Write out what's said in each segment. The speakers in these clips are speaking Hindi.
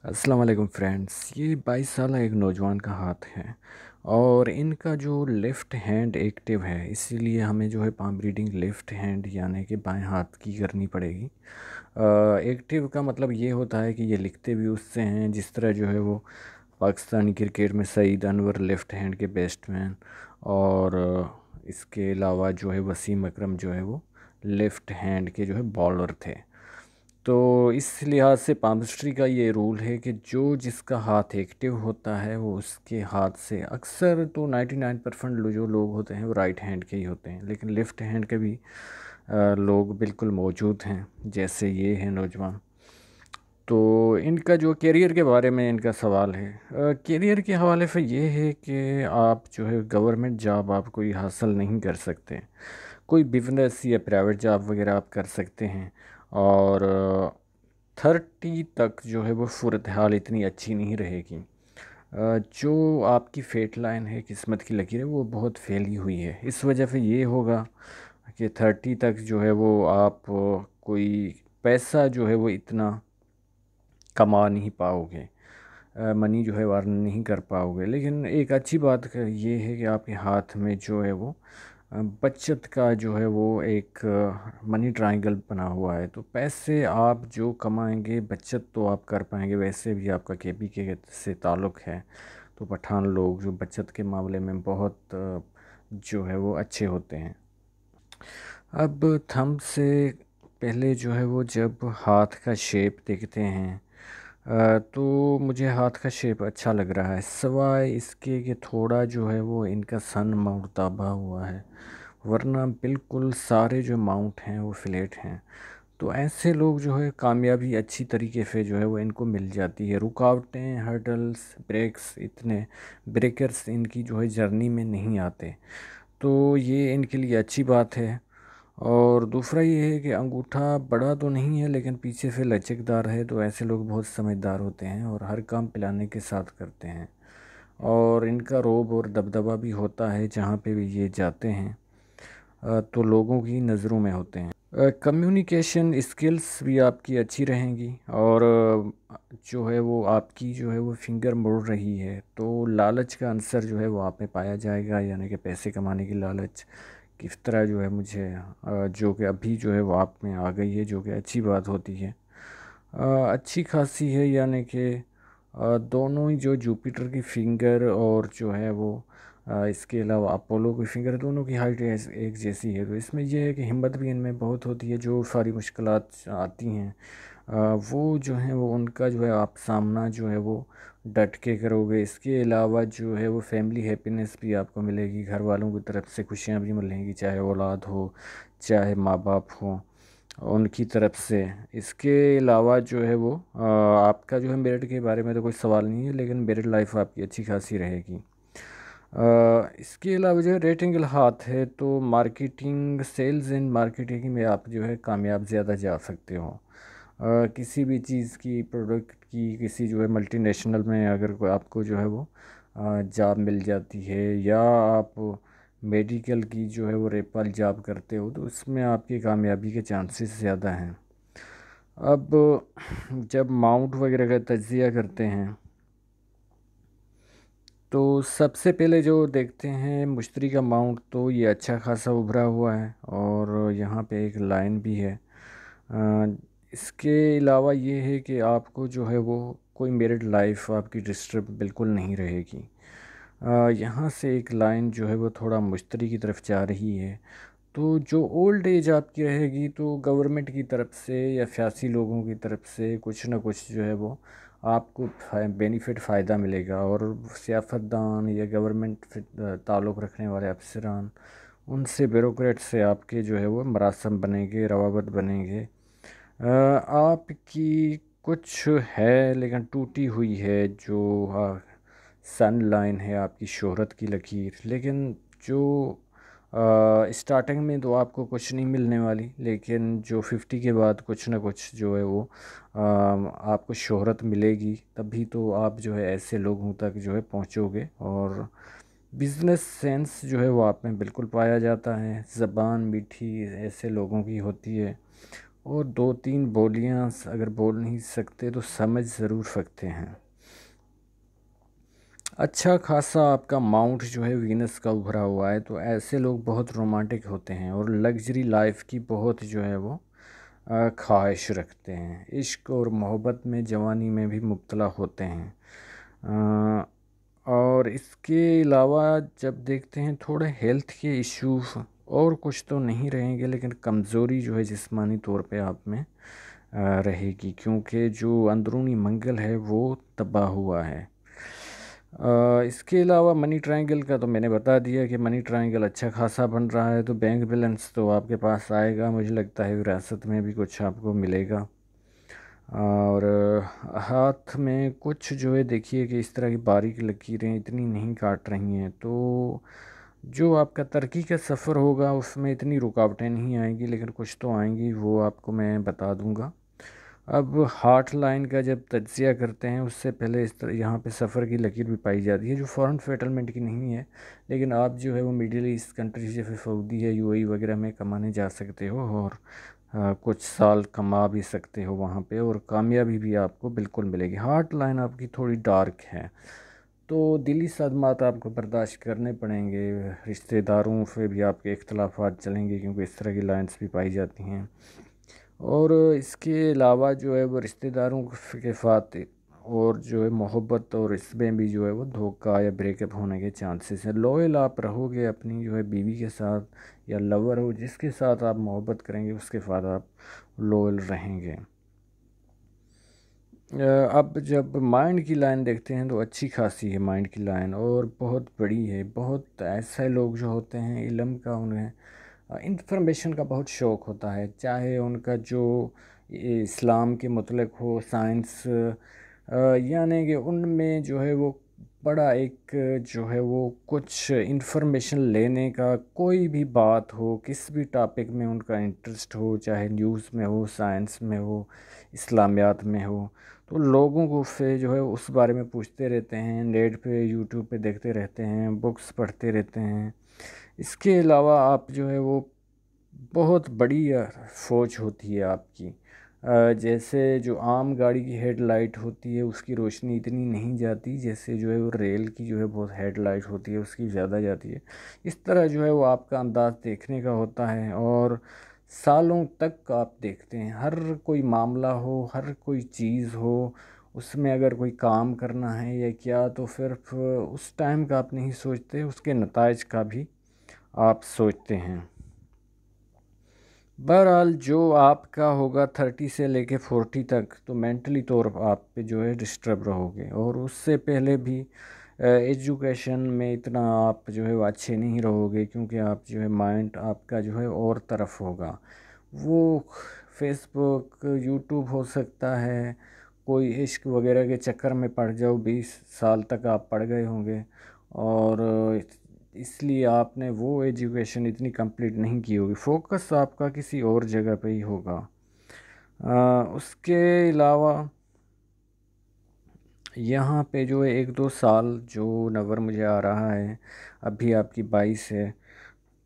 अस्सलाम वालेकुम फ्रेंड्स। ये 22 साल एक नौजवान का हाथ है और इनका जो लेफ़्ट हैंड एक्टिव है, इसीलिए हमें जो है पाम रीडिंग लेफ़्ट हैंड यानी कि बाएं हाथ की करनी पड़ेगी। एक्टिव का मतलब ये होता है कि ये लिखते भी उससे हैं, जिस तरह जो है वो पाकिस्तानी क्रिकेट में सईद अनवर लेफ़्ट हैंड के बैट्समैन और इसके अलावा जो है वसीम अकरम जो है वो लेफ़्ट हैंड के जो है बॉलर थे। तो इस लिहाज से पामस्ट्री का ये रूल है कि जो जिसका हाथ एक्टिव होता है वो उसके हाथ से अक्सर तो 99% जो लोग होते हैं वो राइट हैंड के ही होते हैं, लेकिन लेफ़्ट हैंड के भी लोग बिल्कुल मौजूद हैं, जैसे ये हैं नौजवान। तो इनका जो करियर के बारे में इनका सवाल है, करियर के हवाले से ये है कि आप जो है गवर्नमेंट जॉब आप कोई हासिल नहीं कर सकते, कोई बिजनेस या प्राइवेट जॉब वगैरह आप कर सकते हैं। और 30 तक जो है वो सूरत हाल इतनी अच्छी नहीं रहेगी। जो आपकी फेट लाइन है, किस्मत की लकीर है, वो बहुत फैली हुई है। इस वजह से ये होगा कि 30 तक जो है वो आप कोई पैसा जो है वो इतना कमा नहीं पाओगे, मनी जो है वो अर्न नहीं कर पाओगे। लेकिन एक अच्छी बात ये है कि आपके हाथ में जो है वो बचत का जो है वो एक मनी ट्रायंगल बना हुआ है। तो पैसे आप जो कमाएंगे, बचत तो आप कर पाएंगे। वैसे भी आपका केपी के से ताल्लुक़ है, तो पठान लोग जो बचत के मामले में बहुत जो है वो अच्छे होते हैं। अब थंब से पहले जो है वो जब हाथ का शेप देखते हैं, तो मुझे हाथ का शेप अच्छा लग रहा है, सिवाय इसके कि थोड़ा जो है वो इनका सन माउंट दबा हुआ है, वरना बिल्कुल सारे जो माउंट हैं वो फ्लैट हैं। तो ऐसे लोग जो है कामयाबी अच्छी तरीके से जो है वो इनको मिल जाती है। रुकावटें, हर्डल्स, ब्रेक्स, इतने ब्रेकर्स इनकी जो है जर्नी में नहीं आते, तो ये इनके लिए अच्छी बात है। और दूसरा ये है कि अंगूठा बड़ा तो नहीं है लेकिन पीछे से लचकदार है, तो ऐसे लोग बहुत समझदार होते हैं और हर काम प्लानिंग के साथ करते हैं। और इनका रोब और दबदबा भी होता है, जहाँ पे भी ये जाते हैं तो लोगों की नज़रों में होते हैं। कम्युनिकेशन स्किल्स भी आपकी अच्छी रहेंगी। और जो है वो आपकी जो है वो फिंगर मुड़ रही है, तो लालच का अंसर जो है वो आप में पाया जाएगा, यानी कि पैसे कमाने की लालच किस तरह जो है मुझे जो कि अभी जो है वो आप में आ गई है, जो कि अच्छी बात होती है। अच्छी खासी है, यानी कि दोनों ही जो जुपिटर की फिंगर और जो है वो इसके अलावा अपोलो की फिंगर, दोनों की हाइट एक जैसी है। तो इसमें यह है कि हिम्मत भी इनमें बहुत होती है। जो सारी मुश्किलात आती हैं वो जो है वो उनका जो है आप सामना जो है वो डट के करोगे। इसके अलावा जो है वो फैमिली हैप्पीनेस भी आपको मिलेगी, घर वालों की तरफ से खुशियाँ भी मिलेंगी, चाहे औलाद हो चाहे माँ बाप हो, उनकी तरफ से। इसके अलावा जो है वो आपका जो है मेरिट के बारे में तो कोई सवाल नहीं है, लेकिन मेरिट लाइफ आपकी अच्छी खासी रहेगी। इसके अलावा जो है रेटिंग हाथ है, तो मार्केटिंग, सेल्स एंड मार्केटिंग में आप जो है कामयाब ज़्यादा जा सकते हो। किसी भी चीज़ की, प्रोडक्ट की, किसी जो है मल्टीनेशनल में अगर आपको जो है वो जॉब मिल जाती है, या आप मेडिकल की जो है वो रेफरल जॉब करते हो, तो उसमें आपकी कामयाबी के चांसेस ज़्यादा हैं। अब जब माउंट वगैरह का तज्जिया करते हैं, तो सबसे पहले जो देखते हैं मुश्तरी का माउंट, तो ये अच्छा खासा उभरा हुआ है और यहाँ पे एक लाइन भी है। इसके अलावा ये है कि आपको जो है वो कोई मेरिड लाइफ आपकी डिस्टर्ब बिल्कुल नहीं रहेगी। यहाँ से एक लाइन जो है वो थोड़ा मुश्तरी की तरफ जा रही है। तो जो ओल्ड एज आपकी रहेगी, तो गवर्नमेंट की तरफ से या सियासी लोगों की तरफ से कुछ ना कुछ जो है वो आपको बेनिफिट फ़ायदा मिलेगा। और सियासतदान या गवर्नमेंट से ताल्लुक़ रखने वाले अफसरान, उनसे ब्यूरोक्रेट से आपके जो है वो मरासम बनेंगे, रवाबत बनेंगे। आपकी कुछ है लेकिन टूटी हुई है जो सन लाइन है आपकी शोहरत की लकीर, लेकिन जो स्टार्टिंग में तो आपको कुछ नहीं मिलने वाली, लेकिन जो 50 के बाद कुछ ना कुछ जो है वो आपको शोहरत मिलेगी। तभी तो आप जो है ऐसे लोगों तक जो है पहुंचोगे। और बिज़नेस सेंस जो है वो आप में बिल्कुल पाया जाता है। ज़बान मीठी ऐसे लोगों की होती है, और दो तीन बोलियां अगर बोल नहीं सकते तो समझ ज़रूर सकते हैं। अच्छा खासा आपका माउंट जो है वीनस का उभरा हुआ है, तो ऐसे लोग बहुत रोमांटिक होते हैं और लग्जरी लाइफ की बहुत जो है वो ख्वाहिश रखते हैं। इश्क और मोहब्बत में जवानी में भी मुब्तला होते हैं। अ, और इसके अलावा जब देखते हैं थोड़े हेल्थ के इश्यूज, और कुछ तो नहीं रहेंगे लेकिन कमज़ोरी जो है जिस्मानी तौर पे आप में रहेगी, क्योंकि जो अंदरूनी मंगल है वो तबाह हुआ है। इसके अलावा मनी ट्रायंगल का तो मैंने बता दिया कि मनी ट्रायंगल अच्छा खासा बन रहा है, तो बैंक बैलेंस तो आपके पास आएगा, मुझे लगता है विरासत में भी कुछ आपको मिलेगा। और हाथ में कुछ जो है देखिए कि इस तरह की बारीक लकीरें इतनी नहीं काट रही हैं, तो जो आपका तरक्की का सफ़र होगा उसमें इतनी रुकावटें नहीं आएंगी, लेकिन कुछ तो आएंगी, वो आपको मैं बता दूंगा। अब हार्ट लाइन का जब तज्ज़िया करते हैं उससे पहले इस तरह यहाँ पे सफ़र की लकीर भी पाई जाती है, जो फ़ौरन सेटलमेंट की नहीं है, लेकिन आप जो है वो मिडिल ईस्ट कंट्री जैसे सऊदी है, यूएई वगैरह में कमाने जा सकते हो, और कुछ साल कमा भी सकते हो वहाँ पे, और कामयाबी भी आपको बिल्कुल मिलेगी। हार्ट लाइन आपकी थोड़ी डार्क है, तो दिली सदमात आपको बर्दाश्त करने पड़ेंगे, रिश्तेदारों से भी आपके इख्तलाफात चलेंगे, क्योंकि इस तरह की लाइन्स भी पाई जाती हैं। और इसके अलावा जो है वो रिश्तेदारों के साथ और जो है मोहब्बत और इसमें भी जो है वो धोखा या ब्रेकअप होने के चांसेस हैं। लॉयल आप रहोगे अपनी जो है बीवी के साथ, या लवर हो जिसके साथ आप मोहब्बत करेंगे उसके साथ आप लॉयल रहेंगे। अब जब माइंड की लाइन देखते हैं तो अच्छी खासी है माइंड की लाइन, और बहुत बड़ी है। बहुत ऐसे लोग जो होते हैं इल्म का उन्हें इंफॉर्मेशन का बहुत शौक़ होता है, चाहे उनका जो इस्लाम के मतलब हो, साइंस, यानी कि उनमें जो है वो बड़ा एक जो है वो कुछ इंफॉर्मेशन लेने का, कोई भी बात हो, किस भी टॉपिक में उनका इंटरेस्ट हो, चाहे न्यूज़ में हो, साइंस में हो, इस्लामियात में हो, तो लोगों को उससे जो है उस बारे में पूछते रहते हैं, नेट पे यूट्यूब पे देखते रहते हैं, बुक्स पढ़ते रहते हैं। इसके अलावा आप जो है वो बहुत बड़ी फौज होती है आपकी। जैसे जो आम गाड़ी की हेडलाइट होती है उसकी रोशनी इतनी नहीं जाती, जैसे जो है वो रेल की जो है बहुत हेडलाइट होती है उसकी ज़्यादा जाती है। इस तरह जो है वो आपका अंदाज़ देखने का होता है, और सालों तक आप देखते हैं हर कोई मामला हो, हर कोई चीज़ हो, उसमें अगर कोई काम करना है या क्या, तो सिर्फ उस टाइम का आप नहीं सोचते, उसके नताइज का भी आप सोचते हैं। बहरहाल जो आपका होगा 30 से लेके 40 तक, तो मेंटली तौर पर आप पे जो है डिस्टर्ब रहोगे, और उससे पहले भी एजुकेशन में इतना आप जो है वो अच्छे नहीं रहोगे, क्योंकि आप जो है माइंड आपका जो है और तरफ होगा। वो फेसबुक यूट्यूब हो सकता है, कोई इश्क वगैरह के चक्कर में पड़ जाओ, 20 साल तक आप पड़ गए होंगे, और इसलिए आपने वो एजुकेशन इतनी कंप्लीट नहीं की होगी, फोकस आपका किसी और जगह पे ही होगा। उसके अलावा यहाँ पे जो है 1-2 साल जो नंबर मुझे आ रहा है, अभी आपकी 22 है,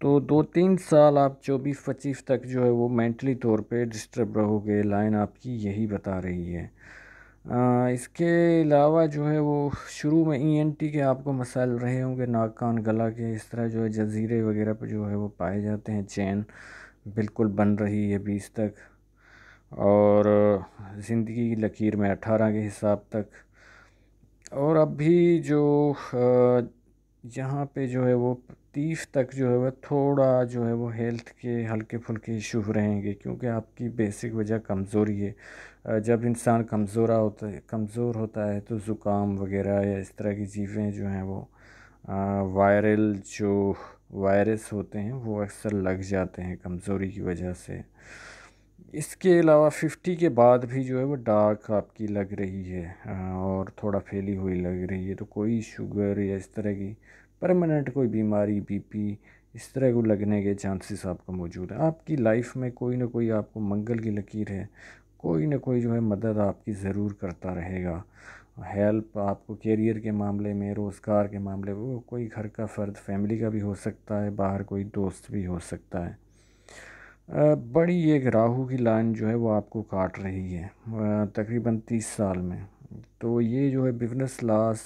तो 2-3 साल आप 24-25 तक जो है वो मेंटली तौर पे डिस्टर्ब रहोगे, लाइन आपकी यही बता रही है। इसके अलावा जो है वो शुरू में ईएनटी के आपको मसाइल रहे होंगे, नाक कान गला के, इस तरह जो है जजीरे वगैरह पर जो है वो पाए जाते हैं। चैन बिल्कुल बन रही है 20 तक, और ज़िंदगी की लकीर में 18 के हिसाब तक। और अभी जो यहाँ पे जो है वो 30 तक जो है वो थोड़ा जो है वो हेल्थ के हल्के फुल्के इशू रहेंगे, क्योंकि आपकी बेसिक वजह कमज़ोरी है। जब इंसान कमज़ोर होता है तो ज़ुकाम वगैरह या इस तरह की चीज़ें जो हैं वो वायरल जो वायरस होते हैं वो अक्सर लग जाते हैं कमज़ोरी की वजह से। इसके अलावा 50 के बाद भी जो है वो डार्क आपकी लग रही है, और थोड़ा फैली हुई लग रही है, तो कोई शुगर या इस तरह की परमानेंट कोई बीमारी, बीपी, इस तरह को लगने के चांसेस आपको मौजूद है। आपकी लाइफ में कोई ना कोई आपको मंगल की लकीर है, कोई ना कोई जो है मदद आपकी ज़रूर करता रहेगा। हेल्प आपको करियर के मामले में, रोज़गार के मामले में, वो कोई घर का फ़र्द फैमिली का भी हो सकता है, बाहर कोई दोस्त भी हो सकता है। बड़ी एक राहु की लाइन जो है वो आपको काट रही है तकरीबन 30 साल में। तो ये जो है बिजनेस लॉस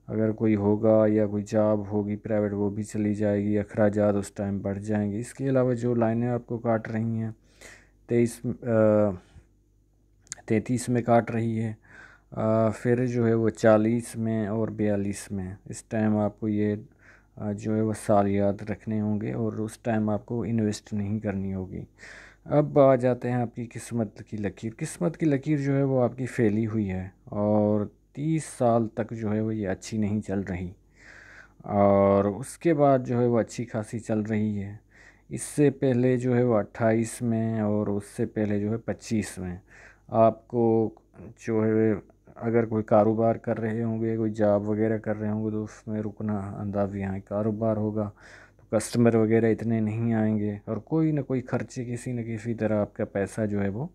अगर कोई होगा या कोई जॉब होगी प्राइवेट वो भी चली जाएगी, अखराजात उस टाइम बढ़ जाएंगे। इसके अलावा जो लाइनें आपको काट रही हैं 33 में काट रही है, फिर जो है वो 40 में और 42 में। इस टाइम आपको ये जो है वो साल याद रखने होंगे और उस टाइम आपको इन्वेस्ट नहीं करनी होगी। अब आ जाते हैं आपकी किस्मत की लकीर। किस्मत की लकीर जो है वो आपकी फैली हुई है और 30 साल तक जो है वो ये अच्छी नहीं चल रही, और उसके बाद जो है वो अच्छी खासी चल रही है। इससे पहले जो है वो 28 में और उससे पहले जो है 25 में आपको जो है अगर कोई कारोबार कर रहे होंगे, कोई जॉब वगैरह कर रहे होंगे तो उसमें रुकना अंदाज यहाँ कारोबार होगा तो कस्टमर वगैरह इतने नहीं आएंगे और कोई ना कोई खर्चे किसी न किसी तरह आपका पैसा जो है वो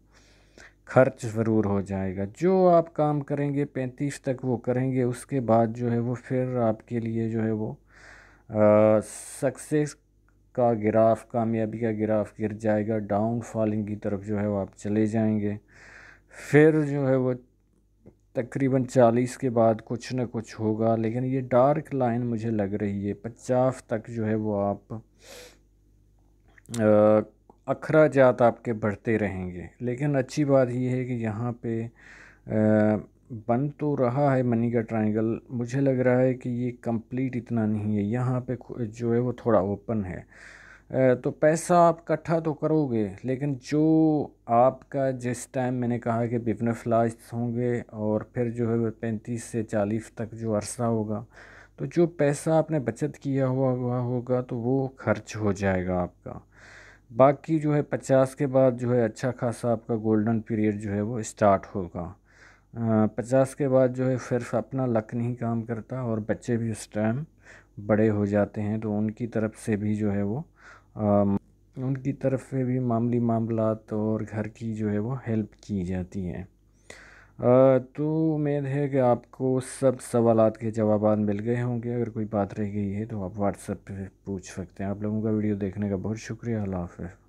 खर्च ज़रूर हो जाएगा। जो आप काम करेंगे 35 तक वो करेंगे, उसके बाद जो है वो फिर आपके लिए जो है वो सक्सेस का गिराफ, कामयाबी का गिराफ गिर जाएगा, डाउन फॉलिंग की तरफ जो है वो आप चले जाएंगे। फिर जो है वो तकरीबन 40 के बाद कुछ ना कुछ होगा, लेकिन ये डार्क लाइन मुझे लग रही है 50 तक जो है वो आप अखराजात आपके बढ़ते रहेंगे। लेकिन अच्छी बात ये है कि यहाँ पे बन तो रहा है मनी का ट्रायंगल, मुझे लग रहा है कि ये कंप्लीट इतना नहीं है, यहाँ पे जो है वो थोड़ा ओपन है। तो पैसा आप इकट्ठा तो करोगे, लेकिन जो आपका जिस टाइम मैंने कहा कि बिजनेस लॉस होंगे और फिर जो है वो 35 से 40 तक जो अरसा होगा, तो जो पैसा आपने बचत किया हुआ होगा तो वो खर्च हो जाएगा आपका। बाकी जो है 50 के बाद जो है अच्छा खासा आपका गोल्डन पीरियड जो है वो स्टार्ट होगा। 50 के बाद जो है फिर अपना लक नहीं काम करता और बच्चे भी उस टाइम बड़े हो जाते हैं, तो उनकी तरफ से भी जो है वो उनकी तरफ से भी मामूली मामलात और घर की जो है वो हेल्प की जाती है। तो उम्मीद है कि आपको सब सवालात के जवाब मिल गए होंगे। अगर कोई बात रह गई है तो आप व्हाट्सएप पे पूछ सकते हैं। आप लोगों का वीडियो देखने का बहुत शुक्रिया। अल्लाह हाफ़िज़।